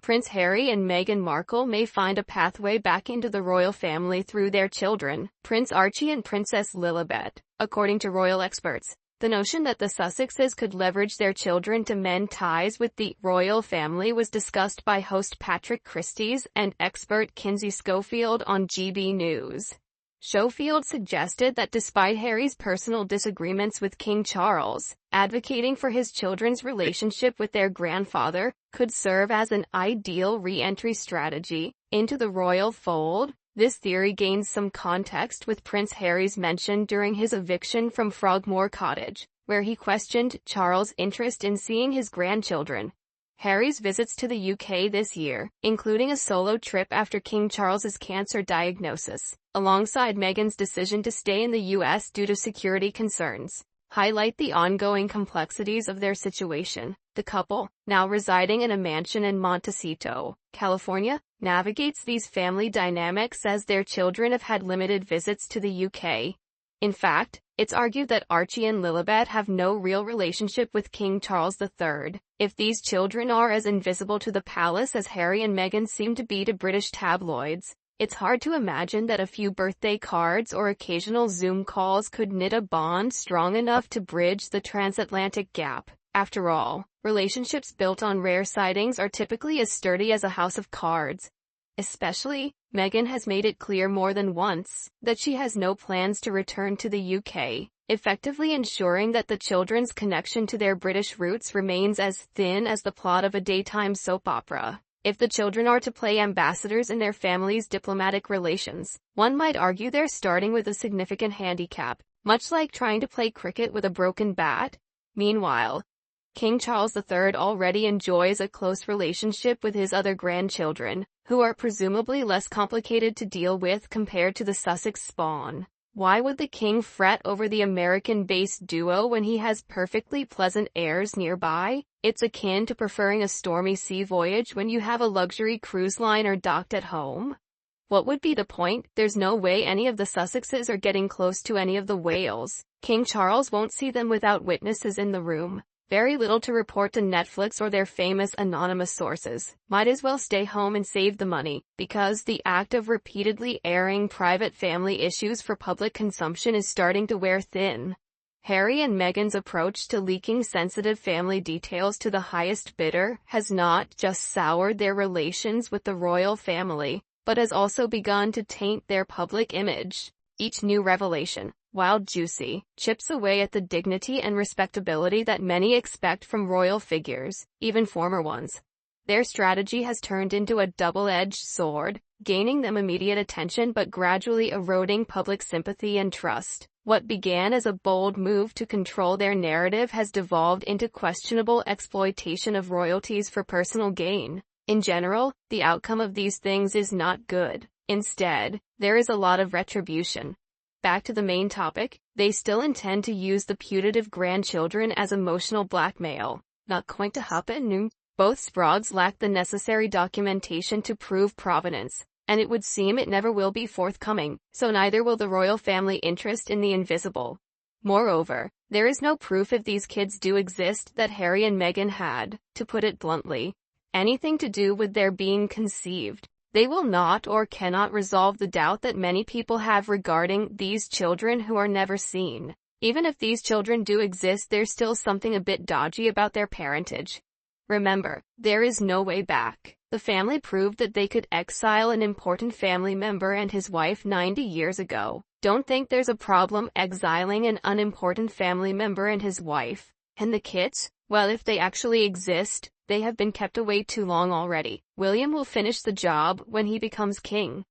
Prince Harry and Meghan Markle may find a pathway back into the royal family through their children, Prince Archie and Princess Lilibet. According to royal experts, the notion that the Sussexes could leverage their children to mend ties with the royal family was discussed by host Patrick Christys and expert Kinsey Schofield on GB News. Schofield suggested that despite Harry's personal disagreements with King Charles, advocating for his children's relationship with their grandfather could serve as an ideal re-entry strategy into the royal fold. This theory gains some context with Prince Harry's mention during his eviction from Frogmore Cottage, where he questioned Charles' interest in seeing his grandchildren. Harry's visits to the UK this year, including a solo trip after King Charles's cancer diagnosis, alongside Meghan's decision to stay in the US due to security concerns, highlight the ongoing complexities of their situation. The couple, now residing in a mansion in Montecito, California, navigates these family dynamics as their children have had limited visits to the UK. In fact, it's argued that Archie and Lilibet have no real relationship with King Charles III. If these children are as invisible to the palace as Harry and Meghan seem to be to British tabloids, it's hard to imagine that a few birthday cards or occasional Zoom calls could knit a bond strong enough to bridge the transatlantic gap. After all, relationships built on rare sightings are typically as sturdy as a house of cards. Especially, Meghan has made it clear more than once that she has no plans to return to the UK, effectively ensuring that the children's connection to their British roots remains as thin as the plot of a daytime soap opera. If the children are to play ambassadors in their family's diplomatic relations, one might argue they're starting with a significant handicap, much like trying to play cricket with a broken bat. Meanwhile, King Charles III already enjoys a close relationship with his other grandchildren, who are presumably less complicated to deal with compared to the Sussex spawn. Why would the king fret over the American-based duo when he has perfectly pleasant heirs nearby? It's akin to preferring a stormy sea voyage when you have a luxury cruise liner docked at home. What would be the point? There's no way any of the Sussexes are getting close to any of the Wales. King Charles won't see them without witnesses in the room. Very little to report to Netflix or their famous anonymous sources. Might as well stay home and save the money, because the act of repeatedly airing private family issues for public consumption is starting to wear thin. Harry and Meghan's approach to leaking sensitive family details to the highest bidder has not just soured their relations with the royal family, but has also begun to taint their public image. Each new revelation, while juicy, chips away at the dignity and respectability that many expect from royal figures, even former ones. Their strategy has turned into a double-edged sword, gaining them immediate attention but gradually eroding public sympathy and trust. What began as a bold move to control their narrative has devolved into questionable exploitation of royalties for personal gain. In general, the outcome of these things is not good. Instead, there is a lot of retribution. Back to the main topic, they still intend to use the putative grandchildren as emotional blackmail. Not going to happen. Both Sprogs lack the necessary documentation to prove provenance, and it would seem it never will be forthcoming, so neither will the royal family interest in the invisible. Moreover, there is no proof if these kids do exist that Harry and Meghan had, to put it bluntly, anything to do with their being conceived. They will not or cannot resolve the doubt that many people have regarding these children who are never seen. Even if these children do exist, there's still something a bit dodgy about their parentage. Remember, there is no way back. The family proved that they could exile an important family member and his wife 90 years ago. Don't think there's a problem exiling an unimportant family member and his wife. And the kids? Well, if they actually exist, they have been kept away too long already. William will finish the job when he becomes king.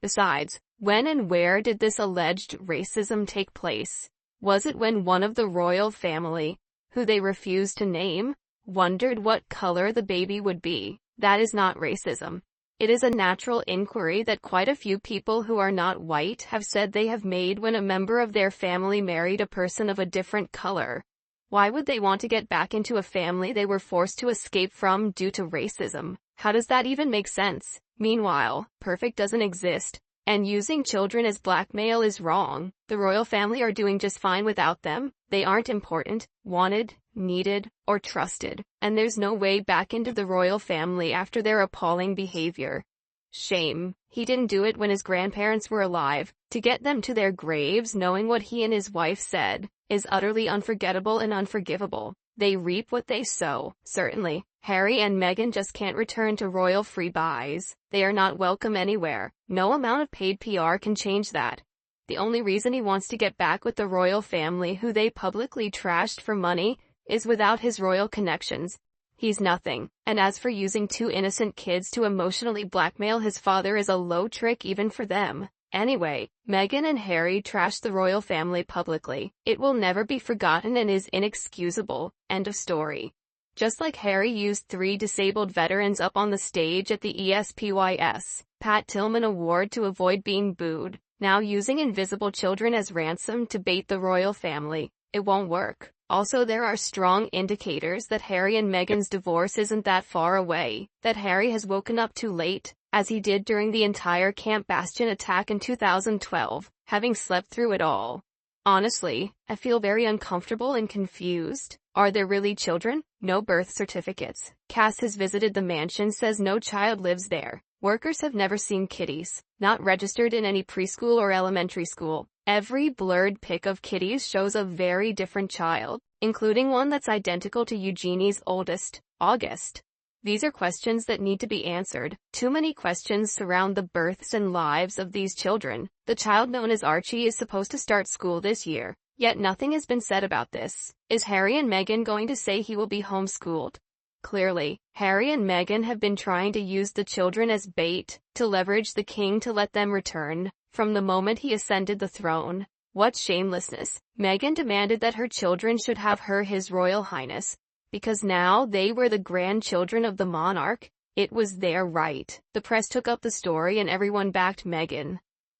Besides, when and where did this alleged racism take place? Was it when one of the royal family, who they refused to name, wondered what color the baby would be? That is not racism. It is a natural inquiry that quite a few people who are not white have said they have made when a member of their family married a person of a different color. Why would they want to get back into a family they were forced to escape from due to racism? How does that even make sense? Meanwhile, perfect doesn't exist, and using children as blackmail is wrong. The royal family are doing just fine without them. They aren't important, wanted, needed, or trusted, and there's no way back into the royal family after their appalling behavior. Shame. He didn't do it when his grandparents were alive. To get them to their graves knowing what he and his wife said is utterly unforgettable and unforgivable. They reap what they sow. Certainly, Harry and Meghan just can't return to royal freebys. They are not welcome anywhere. No amount of paid PR can change that. The only reason he wants to get back with the royal family, who they publicly trashed for money, is without his royal connections. He's nothing. And as for using two innocent kids to emotionally blackmail his father, is a low trick even for them. Anyway, Meghan and Harry trashed the royal family publicly. It will never be forgotten and is inexcusable. End of story. Just like Harry used 3 disabled veterans up on the stage at the ESPYS Pat Tillman Award to avoid being booed, now using invisible children as ransom to bait the royal family, it won't work. Also, there are strong indicators that Harry and Meghan's divorce isn't that far away, that Harry has woken up too late, as he did during the entire Camp Bastion attack in 2012, having slept through it all. Honestly, I feel very uncomfortable and confused. Are there really children? No birth certificates. Cass has visited the mansion, says no child lives there. Workers have never seen kitties, not registered in any preschool or elementary school. Every blurred pic of kitties shows a very different child, including one that's identical to Eugenie's oldest, August. These are questions that need to be answered. Too many questions surround the births and lives of these children. The child known as Archie is supposed to start school this year, yet nothing has been said about this. Is Harry and Meghan going to say he will be homeschooled? Clearly, Harry and Meghan have been trying to use the children as bait, to leverage the king to let them return, from the moment he ascended the throne. What shamelessness. Meghan demanded that her children should have His Royal Highness, because now they were the grandchildren of the monarch. It was their right. The press took up the story and everyone backed Meghan.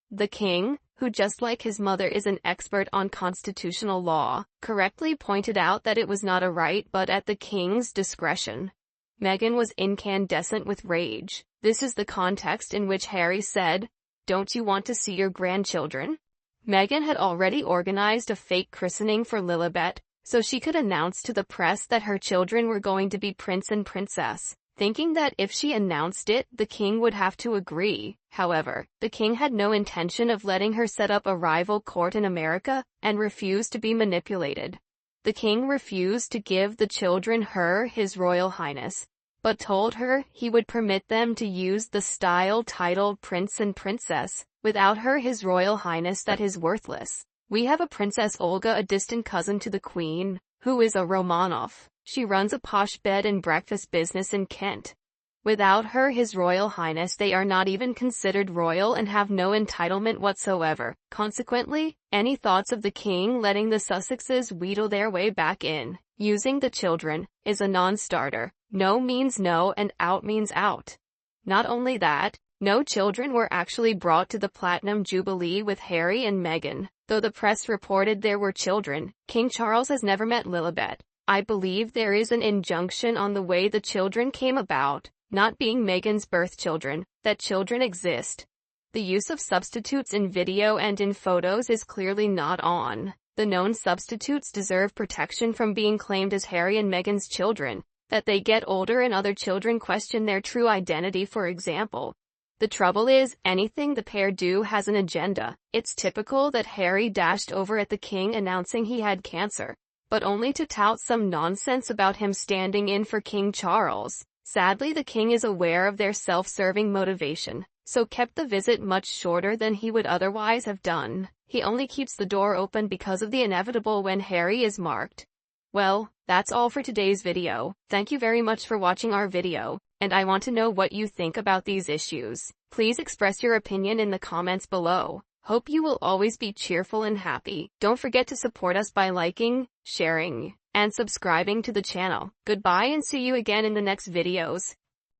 The king, who just like his mother is an expert on constitutional law, correctly pointed out that it was not a right but at the king's discretion. Meghan was incandescent with rage. This is the context in which Harry said, "Don't you want to see your grandchildren?" Meghan had already organized a fake christening for Lilibet, so she could announce to the press that her children were going to be prince and princess, thinking that if she announced it, the king would have to agree. However, the king had no intention of letting her set up a rival court in America, and refused to be manipulated. The king refused to give the children His Royal Highness, but told her he would permit them to use the style titled Prince and Princess, without His Royal Highness that is worthless. We have a Princess Olga, a distant cousin to the Queen, who is a Romanov. She runs a posh bed and breakfast business in Kent. Without His Royal Highness they are not even considered royal and have no entitlement whatsoever. Consequently, any thoughts of the king letting the Sussexes wheedle their way back in, using the children, is a non-starter. No means no and out means out. Not only that, no children were actually brought to the Platinum Jubilee with Harry and Meghan, though the press reported there were children. King Charles has never met Lilibet. I believe there is an injunction on the way the children came about, not being Meghan's birth children, that children exist. The use of substitutes in video and in photos is clearly not on. The known substitutes deserve protection from being claimed as Harry and Meghan's children, that they get older and other children question their true identity, for example. The trouble is, anything the pair do has an agenda. It's typical that Harry dashed over at the king announcing he had cancer, but only to tout some nonsense about him standing in for King Charles. Sadly, the king is aware of their self-serving motivation, so kept the visit much shorter than he would otherwise have done. He only keeps the door open because of the inevitable when Harry is marked. Well, that's all for today's video. Thank you very much for watching our video, and I want to know what you think about these issues. Please express your opinion in the comments below. Hope you will always be cheerful and happy. Don't forget to support us by liking, sharing, and subscribing to the channel. Goodbye and see you again in the next videos.